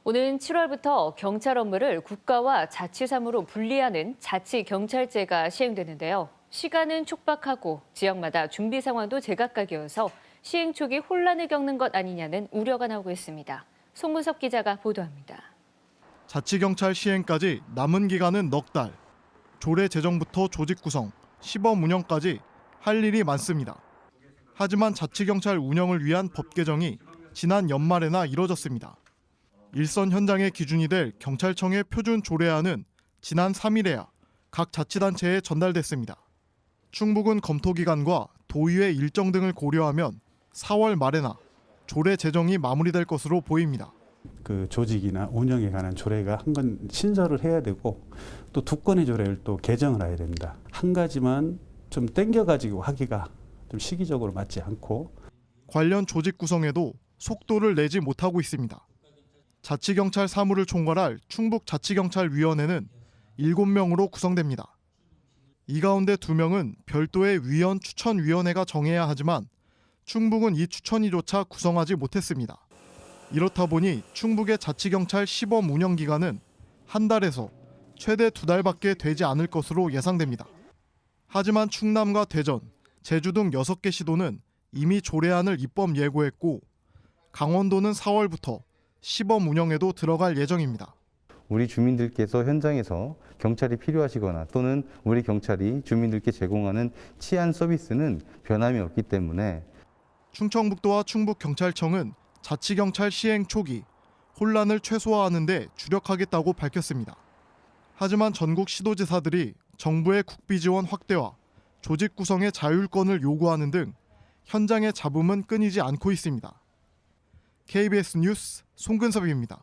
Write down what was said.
오는 7월부터 경찰 업무를 국가와 자치사무로 분리하는 자치경찰제가 시행되는데요. 시간은 촉박하고 지역마다 준비 상황도 제각각이어서 시행 초기 혼란을 겪는 것 아니냐는 우려가 나오고 있습니다. 송문섭 기자가 보도합니다. 자치경찰 시행까지 남은 기간은 넉 달. 조례 제정부터 조직 구성, 시범 운영까지 할 일이 많습니다. 하지만 자치경찰 운영을 위한 법 개정이 지난 연말에나 이뤄졌습니다. 일선 현장의 기준이 될 경찰청의 표준 조례안은 지난 3일에야 각 자치단체에 전달됐습니다. 충북은 검토 기간과 도의회 일정 등을 고려하면 4월 말에나 조례 제정이 마무리될 것으로 보입니다. 그 조직이나 운영에 관한 조례가 한 건 신설을 해야 되고 또 두 건의 조례를 또 개정을 해야 됩니다. 한 가지만 좀 땡겨가지고 하기가 좀 시기적으로 맞지 않고 관련 조직 구성에도 속도를 내지 못하고 있습니다. 자치경찰 사무를 총괄할 충북자치경찰위원회는 7명으로 구성됩니다. 이 가운데 2명은 별도의 위원 추천위원회가 정해야 하지만 충북은 이 추천위조차 구성하지 못했습니다. 이렇다 보니 충북의 자치경찰 시범 운영 기간은 한 달에서 최대 2달밖에 되지 않을 것으로 예상됩니다. 하지만 충남과 대전, 제주 등 6개 시도는 이미 조례안을 입법 예고했고 강원도는 4월부터 시범 운영에도 들어갈 예정입니다. 우리 주민들께서 현장에서 경찰이 필요하시거나 또는 우리 경찰이 주민들께 제공하는 치안 서비스는 변함이 없기 때문에 충청북도와 충북경찰청은 자치경찰 시행 초기 혼란을 최소화하는 데 주력하겠다고 밝혔습니다. 하지만 전국 시도지사들이 정부의 국비 지원 확대와 조직 구성의 자율권을 요구하는 등 현장의 잡음은 끊이지 않고 있습니다. KBS 뉴스 송근섭입니다.